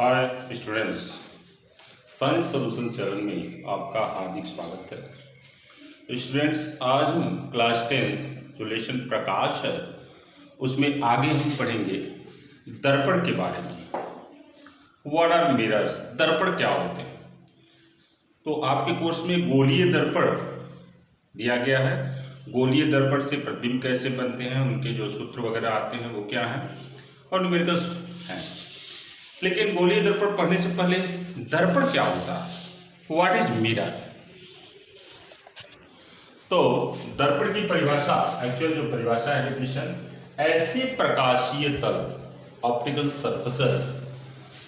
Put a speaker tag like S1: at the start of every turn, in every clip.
S1: Hi students, science solution channel में आपका हार्दिक स्वागत है। स्टूडेंट्स, आज हम क्लास 10 जो लेसन प्रकाश है उसमें आगे हम पढ़ेंगे दर्पण के बारे में। व्हाट आर मिरर्स, दर्पण क्या होते हैं। तो आपके कोर्स में गोलीय दर्पण दिया गया है। गोलीय दर्पण से प्रतिबिंब कैसे बनते हैं, उनके जो सूत्र वगैरह आते हैं वो क्या हैं, और न्यूमेरिकल्स हैं। लेकिन गोलीय दर्पण पढ़ने से पहले दर्पण क्या होता है, व्हाट इज मिरर। तो दर्पण की परिभाषा, एक्चुअल जो परिभाषा है, डेफिनेशन, ऐसे प्रकाशीय तल, ऑप्टिकल सरफेसेस,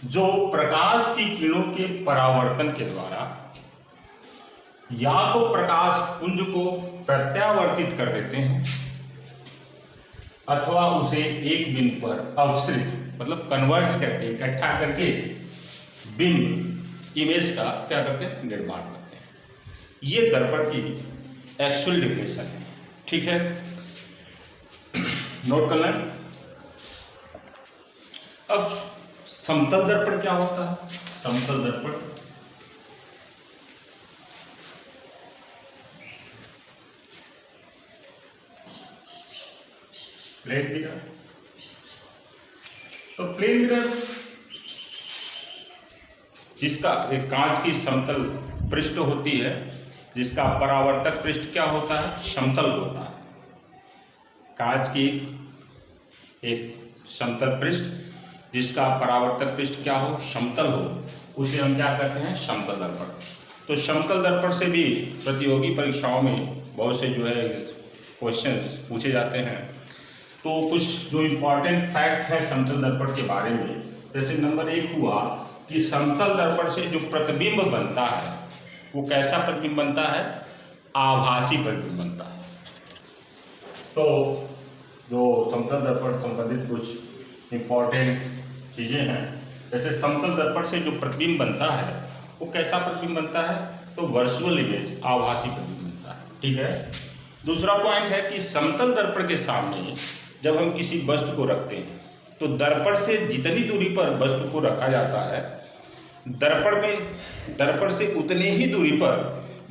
S1: जो प्रकाश की किरणों के परावर्तन के द्वारा या तो प्रकाश पुंज को प्रत्यावर्तित कर देते हैं अथवा उसे एक बिंदु पर अवसरित, मतलब कन्वर्ज करके, इकट्ठा करके बिंब, इमेज का क्या करते हैं, निर्माण करते हैं। ये दर्पण की एक्चुअल डेफिनेशन है। ठीक है, नोट कर लें। अब समतल दर्पण क्या होता है। समतल दर्पण प्लेन मिरर। तो प्लेन मिरर जिसका एक कांच की समतल पृष्ठ होती है, जिसका परावर्तक पृष्ठ क्या होता है, समतल होता है। कांच की एक समतल पृष्ठ जिसका परावर्तक पृष्ठ क्या हो, समतल हो, उसे हम क्या कहते हैं, समतल दर्पण। तो समतल दर्पण से भी प्रतियोगी परीक्षाओं में बहुत से जो है क्वेश्चंस पूछे जाते हैं। तो कुछ जो इम्पोर्टेंट फैक्ट है समतल दर्पण के बारे में, जैसे नंबर 1 हुआ कि समतल दर्पण से जो प्रतिबिंब बनता है वो कैसा प्रतिबिंब बनता है, आभासी प्रतिबिंब बनता है। तो जो समतल दर्पण संबंधित कुछ इम्पोर्टेंट चीजें हैं, जैसे समतल दर्पण से जो प्रतिबिंब बनता है वो कैसा प्रतिबिंब बनता है, तो वर्चुअल इमेज, आभासी प्रतिबिंब बनता है। ठीक है। दूसरा पॉइंट है कि समतल दर्पण के सामने जब हम किसी वस्तु को रखते हैं तो दर्पण से जितनी दूरी पर वस्तु को रखा जाता है, दर्पण से उतने ही दूरी पर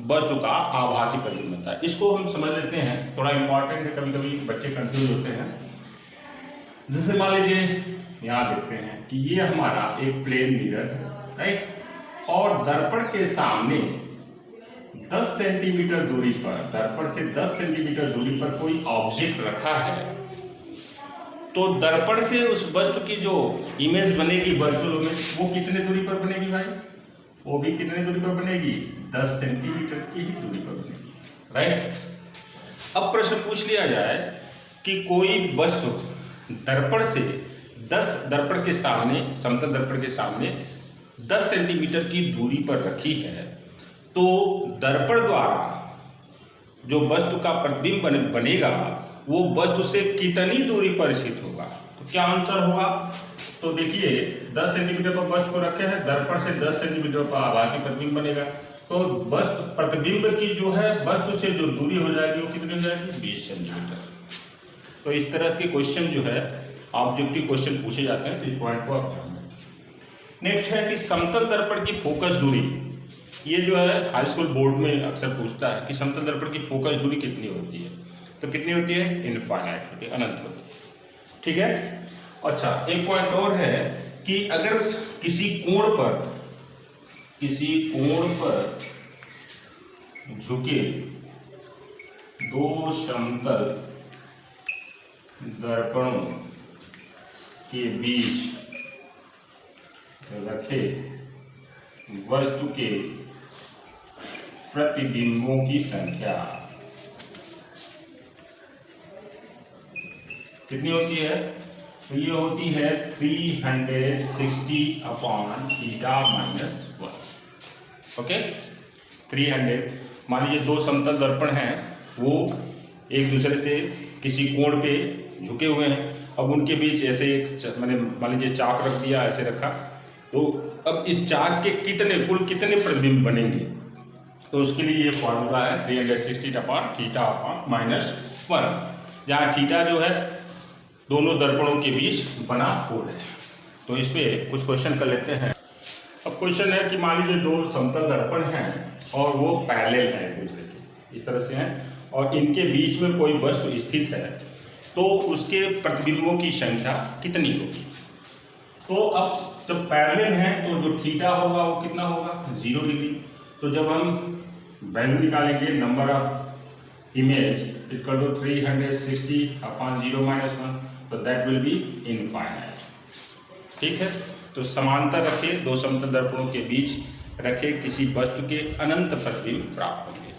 S1: वस्तु का आभासी प्रतिबिंब बनता है। इसको हम समझ लेते हैं, थोड़ा इंपॉर्टेंट है, कभी कभी बच्चे कंफ्यूज होते हैं। जैसे मान लीजिए यहाँ देखते हैं कि ये हमारा एक प्लेन मिरर है, राइट, और दर्पण के सामने 10 सेंटीमीटर दूरी पर, दर्पण से 10 सेंटीमीटर दूरी पर कोई ऑब्जेक्ट रखा है, तो दर्पण से उस वस्तु की जो इमेज बनेगी, वर्चुअल इमेज, वो कितने दूरी पर बनेगी भाई, वो भी कितने दूरी पर बनेगी, 10 सेंटीमीटर की ही दूरी पर बनेगी, राइट। अब प्रश्न पूछ लिया जाए कि कोई वस्तु दर्पण से 10, दर्पण के सामने, समतल दर्पण के सामने 10 सेंटीमीटर की दूरी पर रखी है, तो दर्पण द्वारा जो वस्तु का प्रतिबिंब बनेगा वो वस्तु से कितनी दूरी पर स्थित होगा। तो क्या आंसर होगा, तो देखिए 10 सेंटीमीटर पर वस्तु को रखे हैं, दर्पण से 10 सेंटीमीटर पर आभासी प्रतिबिंब बनेगा, तो वस्तु प्रतिबिंब की जो है वस्तु से जो दूरी हो जाएगी वो कितनी हो जाएगी, 20 सेंटीमीटर। तो इस तरह के क्वेश्चन जो है ऑब्जेक्टिव क्वेश्चन पूछे जाते हैं, तो इस पॉइंट को आप ध्यान रखें। नेक्स्ट है कि समतल दर्पण की फोकस दूरी। ये जो है हाई स्कूल बोर्ड में अक्सर पूछता है कि समतल दर्पण की फोकस दूरी कितनी होती है, तो कितनी होती है, इनफाइनाइट होती है, अनंत होती है। ठीक है। अच्छा, एक पॉइंट और है कि अगर किसी कोण पर झुके दो समतल दर्पणों के बीच रखे वस्तु के प्रतिबिंबों की संख्या कितनी होती है, तो ये होती है 360 अपॉन थीटा माइनस 1। ओके, 300, मान लीजिए दो समतल दर्पण हैं, वो एक दूसरे से किसी कोण पे झुके हुए हैं। अब उनके बीच ऐसे एक, मैंने मान लीजिए चाक रख दिया, ऐसे रखा, तो अब इस चाक के कुल कितने प्रतिबिंब बनेंगे, तो उसके लिए ये फॉर्मूला है 360 अपॉन थीटा अपॉन माइनस 1, जहाँ थीटा जो है दोनों दर्पणों के बीच बना कोण है। तो इस पे कुछ क्वेश्चन कर लेते हैं। अब क्वेश्चन है कि मान लीजिए दो समतल दर्पण हैं और वो पैरेलल हैं एक दूसरे के, इस तरह से हैं, और इनके बीच में कोई वस्तु स्थित है, तो उसके प्रतिबिंबों की संख्या कितनी होगी। तो अब जब पैरेलल हैं तो जो थीटा होगा वो कितना होगा, 0 डिग्री। तो जब हम वैल्यू निकालेंगे number of image equal to 360 upon 0 minus 1, तो दैट विल बी इनफाइनाइट। ठीक है, तो समांतर रखे दो समतल दर्पणों के बीच रखे किसी वस्तु के अनंत प्रतिबिंब प्राप्त होंगे।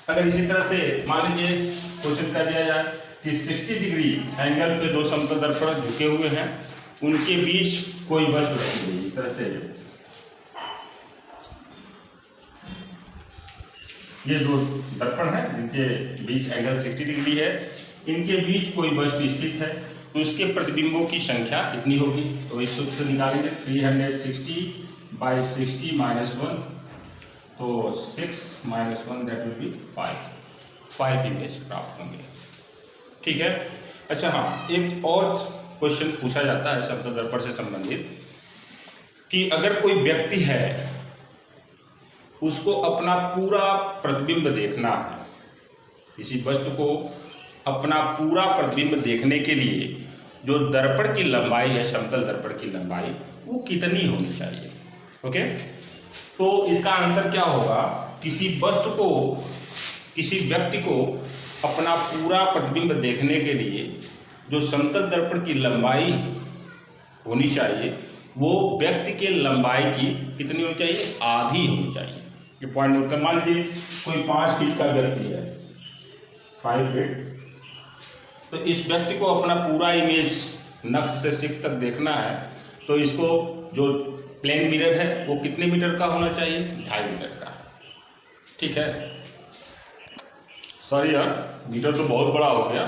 S1: अगर इसी तरह से मान लीजिए क्वेश्चन कर दिया जाए कि 60 डिग्री एंगल पे दो समतल दर्पण झुके हुए हैं, उनके बीच कोई वस्तु रखी हुई, इस तरह से ये दो दर्पण है जिनके बीच एंगल 60 डिग्री है, इनके बीच कोई वस्तु स्थित है, तो उसके प्रतिबिंबों की संख्या कितनी होगी। तो इस सूत्र से निकालेंगे 360 बाई 60 माइनस 1, तो 6 minus 1 that will B 5 image प्राप्त होंगे। ठीक है। अच्छा हाँ, एक और क्वेश्चन पूछा जाता है समतल दर्पण से संबंधित कि अगर कोई व्यक्ति है, उसको अपना पूरा प्रतिबिंब देखना है, किसी वस्तु को अपना पूरा प्रतिबिंब देखने के लिए जो दर्पण की लंबाई है, समतल दर्पण की लंबाई, वो कितनी होनी चाहिए। ओके, तो इसका आंसर क्या होगा, किसी वस्तु को, किसी व्यक्ति को अपना पूरा प्रतिबिंब देखने के लिए जो समतल दर्पण की लंबाई होनी चाहिए, वो व्यक्ति के लंबाई की कितनी होनी चाहिए, आधी होनी चाहिए। ये पॉइंट नोट कर, मान लीजिए कोई 5 फीट का व्यक्ति है, 5 फीट, तो इस व्यक्ति को अपना पूरा इमेज नक्श से सिक तक देखना है, तो इसको जो प्लेन मिरर है वो कितने मीटर का होना चाहिए, 2.5 मीटर का। ठीक है, सॉरी यार, मीटर तो बहुत बड़ा हो गया,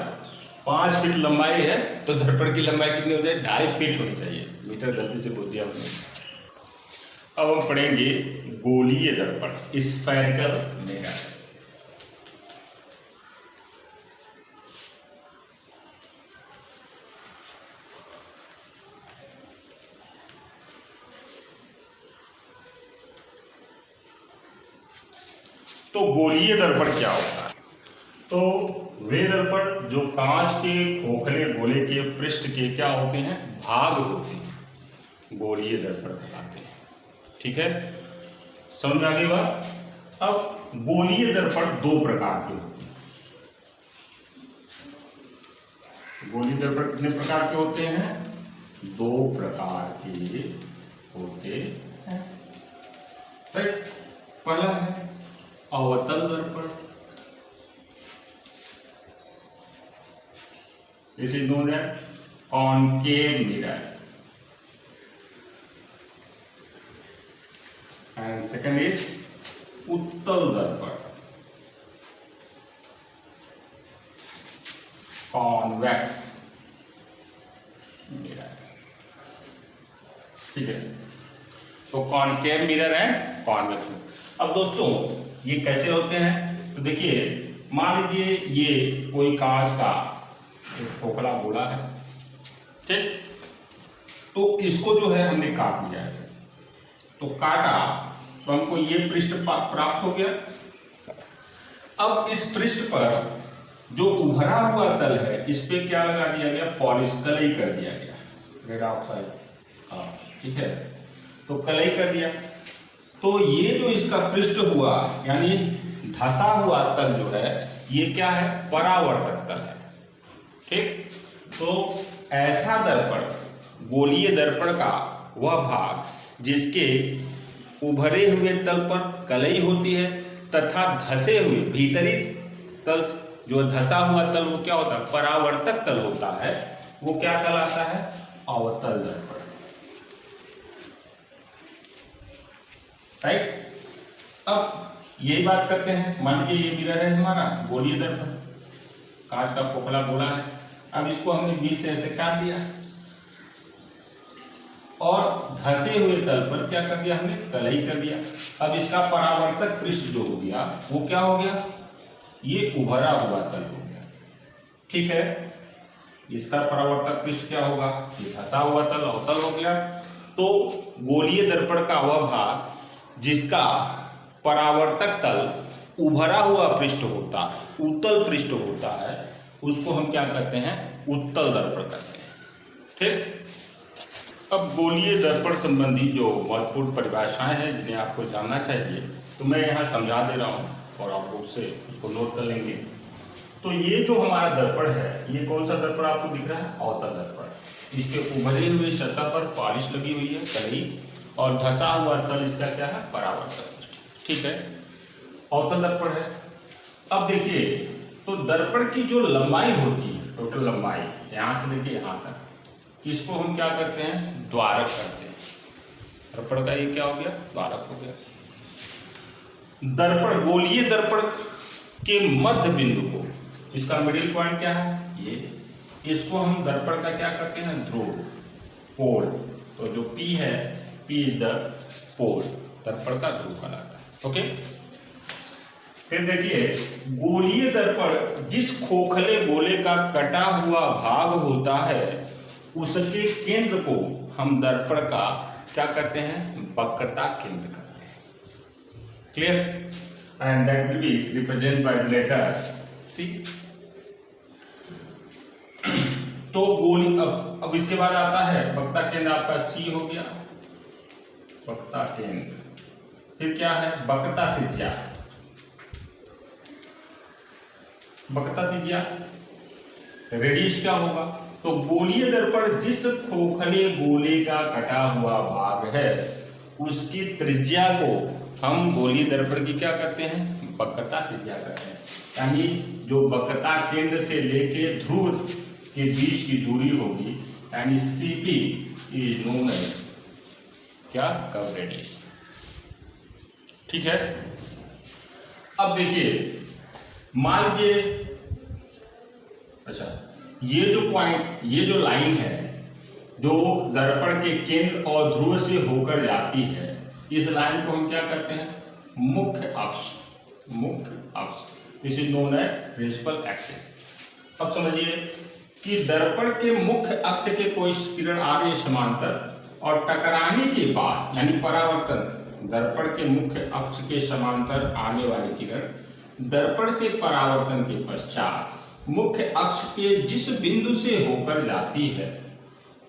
S1: 5 फीट लंबाई है तो दर्पण की लंबाई कितनी हो जाए, 2.5 फीट होनी चाहिए, मीटर गलती से बोल दिया हमने। अब हम पढ़ेंगे गोलीय दर्पण, स्फेरिकल मिरर। तो गोलीय दर्पण क्या होता है, तो वे दर्पण जो कांच के खोखले गोले के पृष्ठ के क्या होते हैं, भाग होते हैं, गोलीय दर्पण कहलाते हैं। ठीक है, समझ आ गई बात। अब गोलीय दर्पण 2 प्रकार के होते हैं। गोलीय दर्पण कितने प्रकार के होते हैं, 2 प्रकार के होते हैं। राइट, पहला है अवतल दर्पण, this is known as concave mirror, and second is उत्तल दर्पण, कॉन्वेक्स मिरर। ठीक है, तो कॉनकेव मिरर एंड कॉन्वेक्स। अब दोस्तों ये कैसे होते हैं, तो देखिए मान लीजिए ये कोई कांच का एक खोखला गोला है, ठीक, तो इसको जो है हमने काट लिया ऐसे, तो काटा तो हमको ये पृष्ठ प्राप्त हो गया। अब इस पृष्ठ पर जो उभरा हुआ तल है, इस पे क्या लगा दिया गया, पॉलिश, कलई कर दिया गया, रेड ऑक्साइड, हाँ ठीक है, तो कलई कर दिया। तो ये जो इसका पृष्ठ हुआ, यानी धसा हुआ तल जो है, ये क्या है, परावर्तक तल है। ठीक, तो ऐसा दर्पण, गोलीय दर्पण का वह भाग जिसके उभरे हुए तल पर कलई होती है तथा धसे हुए भीतरी तल, जो धसा हुआ तल वो क्या होता है, परावर्तक तल होता है, वो क्या कहलाता है, अवतल दर्पण। राइट, अब यही बात करते हैं, मान लीजिए ये मिरर है हमारा गोलीय दर्पण, कांच का खोखला गोला है, अब इसको हमने बीच से ऐसे काट दिया और धसे हुए तल पर क्या कर दिया हमने, कलई कर दिया। अब इसका परावर्तक पृष्ठ जो हो गया वो क्या हो गया, ये उभरा हुआ तल हो गया। ठीक है, इसका परावर्तक पृष्ठ क्या होगा, ये धंसा हुआ तल अवतल हो गया। तो गोलीय दर्पण का वह भाग जिसका परावर्तक तल उभरा हुआ पृष्ठ होता, उत्तल पृष्ठ होता है, उसको हम क्या कहते हैं, उत्तल दर्पण कहते हैं। ठीक। अब गोलीय दर्पण संबंधी जो महत्वपूर्ण परिभाषाएं हैं जिन्हें आपको जानना चाहिए, तो मैं यहाँ समझा दे रहा हूँ और आप लोग से उसको नोट कर लेंगे। तो ये जो हमारा दर्पण है, ये कौन सा दर्पण आपको दिख रहा है, अवतल दर्पण। इसके उभरे हुए सतह पर पॉलिश लगी हुई है कड़ी, और धंसा हुआ तल इसका क्या है, परावर्तक पृष्ठ। ठीक है, अवतल दर्पण है। अब देखिए, तो दर्पण की जो लंबाई होती है, टोटल लंबाई यहाँ से लेके यहाँ तक, इसको हम क्या करते हैं, द्वारक करते हैं। दर्पण का ये क्या हो गया, द्वारक हो गया। दर्पण, गोलीय दर्पण के मध्य बिंदु को, इसका मिडिल पॉइंट क्या है, ये, इसको हम दर्पण का क्या करते हैं, ध्रुव, पोल। तो जो P है, P इज द पोल, दर्पण का ध्रुव कहलाता है। ओके। फिर देखिए, गोलीय दर्पण जिस खोखले गोले का कटा हुआ भाग होता है, उसके केंद्र को हम दर्पण का क्या करते हैं, वक्रता केंद्र करते हैं। Clear? And that will be represent by the letter C। तो गोली, अब इसके बाद आता है वक्रता केंद्र, आपका C हो गया, वक्रता केंद्र। फिर क्या है, वक्रता त्रिज्या। वक्रता त्रिज्या, रेडियस क्या होगा, तो गोलीय दर्पण जिस खोखले गोले का कटा हुआ भाग है, उसकी त्रिज्या को हम गोलीय दर्पण की क्या करते हैं, वक्रता त्रिज्या करते हैं। यानी जो वक्रता केंद्र से लेके ध्रुव के बीच की दूरी होगी, यानी CP इज नोन एज क्या, कर्व रेडियस। ठीक है। अब देखिए, मान लीजिए, अच्छा, ये जो पॉइंट, ये जो लाइन है जो दर्पण के केंद्र और ध्रुव से होकर जाती है, इस लाइन को हम क्या करते हैं, मुख्य अक्ष, मुख्य अक्ष। This is known as principal axis. अब समझिए कि दर्पण के मुख्य अक्ष के कोई किरण आ रही है समांतर, और टकराने के बाद, यानी परावर्तन, दर्पण के मुख्य अक्ष के समांतर आने वाली किरण दर्पण से परावर्तन के पश्चात मुख्य अक्ष के जिस बिंदु से होकर जाती है,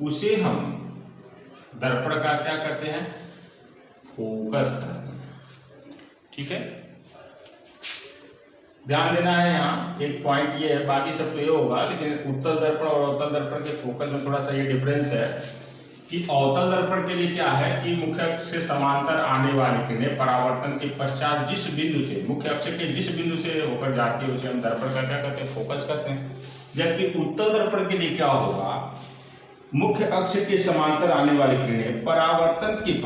S1: उसे हम दर्पण का क्या कहते हैं, फोकस करते हैं। ठीक है, ध्यान देना है यहाँ एक पॉइंट ये है, बाकी सब तो ये होगा, लेकिन उत्तल दर्पण और अवतल दर्पण के फोकस में थोड़ा सा ये डिफरेंस है कि अवतल दर्पण के लिए क्या है कि मुख्य अक्ष से समांतर आने वाली किरणें परावर्तन के पश्चात जिस बिंदु से, मुख्य अक्ष के जिस बिंदु से होकर जाती है, उसे हम दर्पण का क्या करते हैं, फोकस करते हैं। जबकि उत्तल दर्पण के लिए क्या होगा, मुख्य अक्ष के समांतर आने वाली किरणें परावर्तन के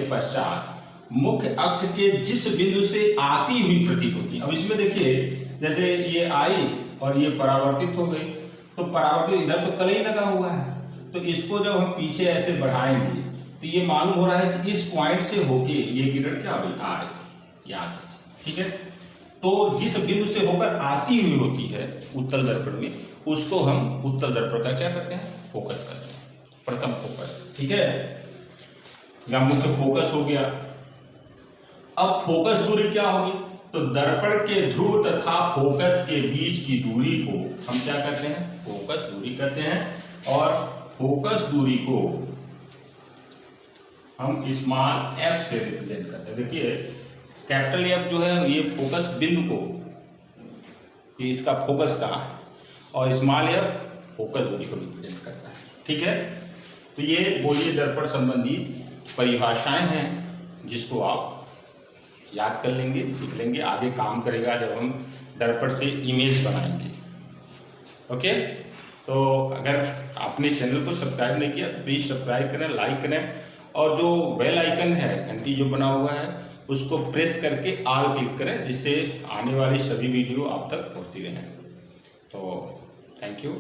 S1: पश्चात मुख्य अक्ष के जिस बिंदु से आती हुई प्रतीत होती है। अब इसमें देखिए, जैसे ये आई और ये परावर्तित हो गई, तो परावर्तित इधर तो कलई लगा हुआ है, तो इसको जब हम पीछे ऐसे बढ़ाएंगे तो ये मालूम हो रहा है कि इस पॉइंट से होके ये किरण क्या हुई, आ रही यहाँ से। ठीक है, तो जिस बिंदु से होकर आती हुई होती है उत्तल दर्पण में, उसको हम उत्तल दर्पण का क्या करते हैं, फोकस करते हैं, प्रथम फोकस। ठीक है, या मुख्य फोकस हो गया। अब फोकस दूरी क्या होगी, तो दर्पण के ध्रुव तथा फोकस के बीच की दूरी को हम क्या करते हैं, फोकस दूरी करते हैं। और फोकस दूरी को हम स्मॉल f से रिप्रेजेंट करते हैं। देखिए, कैपिटल F जो है ये फोकस बिंदु को, ये इसका फोकस कहाँ है, और स्मॉल f फोकस दूरी को रिप्रेजेंट करता है। ठीक है, तो ये गोलीय दर्पण संबंधी परिभाषाएं हैं जिसको आप याद कर लेंगे, सीख लेंगे, आगे काम करेगा जब हम दर्पण से इमेज बनाएंगे। ओके, तो अगर आपने चैनल को सब्सक्राइब नहीं किया तो प्लीज़ सब्सक्राइब करें, लाइक करें, और जो बेल आइकन है, घंटी जो बना हुआ है, उसको प्रेस करके ऑल क्लिक करें, जिससे आने वाली सभी वीडियो आप तक पहुंचती रहें। तो थैंक यू।